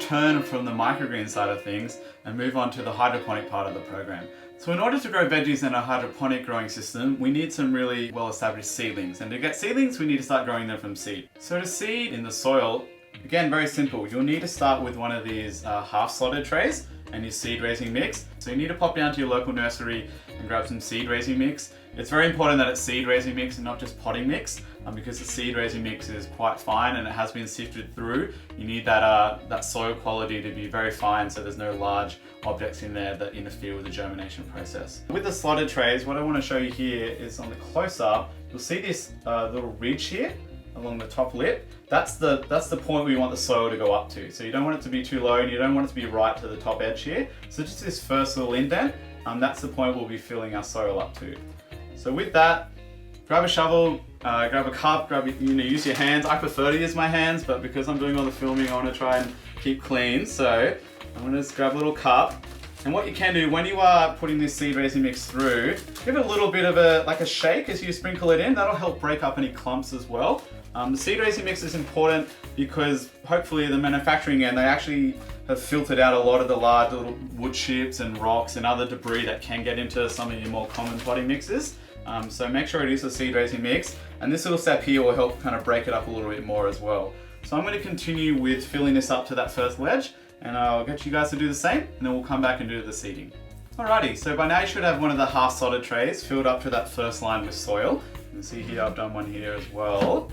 turn from the microgreen side of things and move on to the hydroponic part of the program. So in order to grow veggies in a hydroponic growing system, we need some really well-established seedlings. And to get seedlings, we need to start growing them from seed. So to seed in the soil, again, very simple. You'll need to start with one of these half-slotted trays and your seed raising mix. So you need to pop down to your local nursery and grab some seed raising mix. It's very important that it's seed raising mix and not just potting mix, because the seed raising mix is quite fine and it has been sifted through. You need that soil quality to be very fine so there's no large objects in there that interfere with the germination process. With the slotted trays, what I want to show you here is on the close-up, you'll see this little ridge here along the top lip. That's the point where you want the soil to go up to. So you don't want it to be too low and you don't want it to be right to the top edge here. So just this first little indent, that's the point we'll be filling our soil up to. So with that, grab a shovel, grab a cup, use your hands. I prefer to use my hands, but because I'm doing all the filming, I want to try and keep clean. So I'm going to just grab a little cup. And what you can do when you are putting this seed raising mix through, give it a little bit of a shake as you sprinkle it in. That'll help break up any clumps as well. The seed raising mix is important because hopefully the manufacturing end, they actually have filtered out a lot of the large little wood chips and rocks and other debris that can get into some of your more common potting mixes. So make sure it is a seed raising mix, and this little step here will help kind of break it up a little bit more as well. So I'm going to continue with filling this up to that first ledge, and I'll get you guys to do the same, and then we'll come back and do the seeding. Alrighty, so by now you should have one of the half slotted trays filled up to that first line with soil. You can see here I've done one here as well.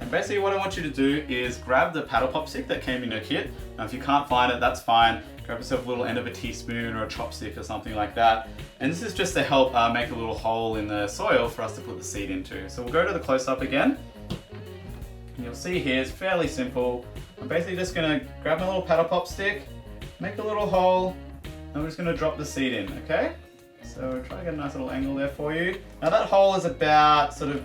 And basically what I want you to do is grab the paddle pop stick that came in your kit. Now if you can't find it, that's fine. Grab yourself a little end of a teaspoon or a chopstick or something like that. And this is just to help make a little hole in the soil for us to put the seed into. So we'll go to the close-up again. And you'll see here, it's fairly simple. I'm basically just gonna grab my little paddle pop stick, make a little hole, and we're just gonna drop the seed in, okay? So try to get a nice little angle there for you. Now that hole is about sort of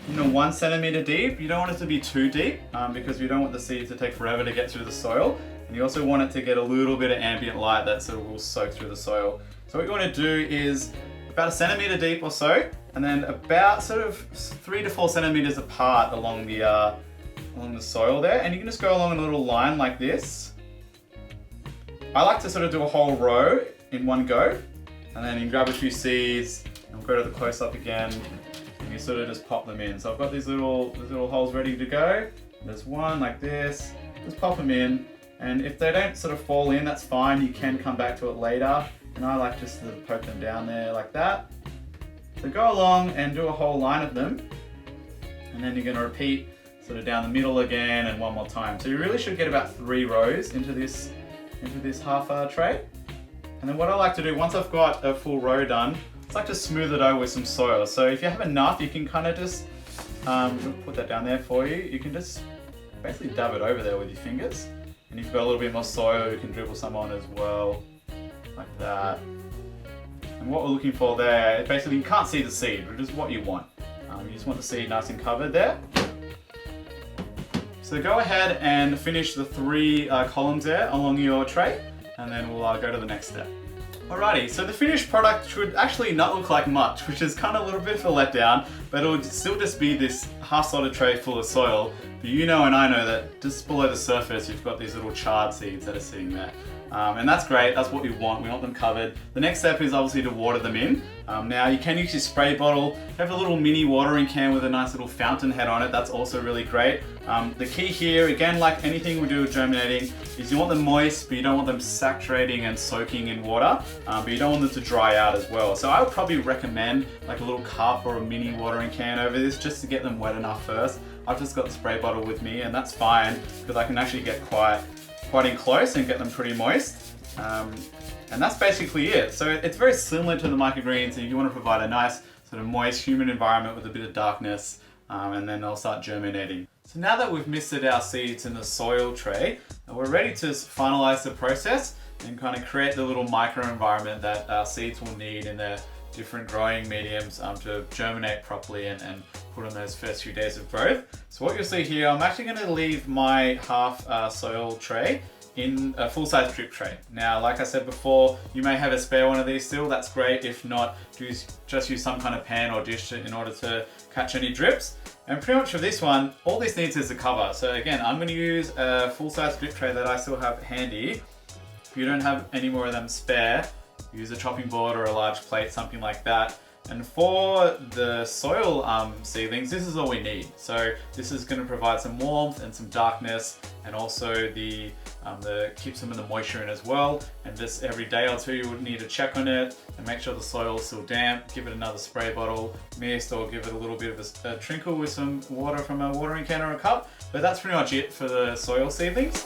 1 centimeter deep. You don't want it to be too deep because we don't want the seed to take forever to get through the soil. And you also want it to get a little bit of ambient light that sort of will soak through the soil. So what you want to do is about 1 centimeter deep or so, and then about sort of 3 to 4 centimeters apart along the soil there. And you can just go along a little line like this. I like to sort of do a whole row in one go, and then you can grab a few seeds and we'll go to the close up again. And you sort of just pop them in. So I've got these little holes ready to go. There's one like this. Just pop them in. And if they don't sort of fall in, that's fine. You can come back to it later. And I like just to poke them down there like that. So go along and do a whole line of them. And then you're going to repeat sort of down the middle again and one more time. So you really should get about 3 rows into this half tray. And then what I like to do, once I've got a full row done, it's like to smooth it over with some soil. So if you have enough, you can kind of just put that down there for you. You can just basically dab it over there with your fingers. And if you've got a little bit more soil, you can dribble some on as well, like that. And what we're looking for there, basically you can't see the seed, which is what you want. You just want the seed nice and covered there. So go ahead and finish the 3 columns there along your tray, and then we'll go to the next step. Alrighty, so the finished product should actually not look like much, which is kind of a little bit of a letdown, but it'll still just be this half-slotted tray full of soil. But you know and I know that just below the surface you've got these little chard seeds that are sitting there. And that's great, that's what we want them covered. The next step is obviously to water them in. Now you can use your spray bottle, have a little mini watering can with a nice little fountain head on it, that's also really great. The key here, again like anything we do with germinating, is you want them moist but you don't want them saturating and soaking in water, but you don't want them to dry out as well. So I would probably recommend like a little cup or a mini watering can over this just to get them wet enough first. I've just got the spray bottle with me and that's fine because I can actually get quite in close and get them pretty moist. And that's basically it. So it's very similar to the microgreens, and you want to provide a nice sort of moist, humid environment with a bit of darkness, and then they'll start germinating. So now that we've misted our seeds in the soil tray, we're ready to finalize the process and kind of create the little microenvironment that our seeds will need in their different growing mediums to germinate properly and put on those first few days of growth. So what you'll see here, I'm actually going to leave my half soil tray in a full-size drip tray. Now, like I said before, you may have a spare one of these still, that's great. If not, just use some kind of pan or dish in order to catch any drips. And pretty much for this one, all this needs is a cover. So again, I'm going to use a full-size drip tray that I still have handy. If you don't have any more of them spare, use a chopping board or a large plate, something like that. And for the soil seedlings, this is all we need. So this is going to provide some warmth and some darkness, and also the keep some of the moisture in as well. And just every day or two, you would need to check on it and make sure the soil is still damp. Give it another spray bottle, mist, or give it a little bit of a trinkle with some water from a watering can or a cup. But that's pretty much it for the soil seedlings.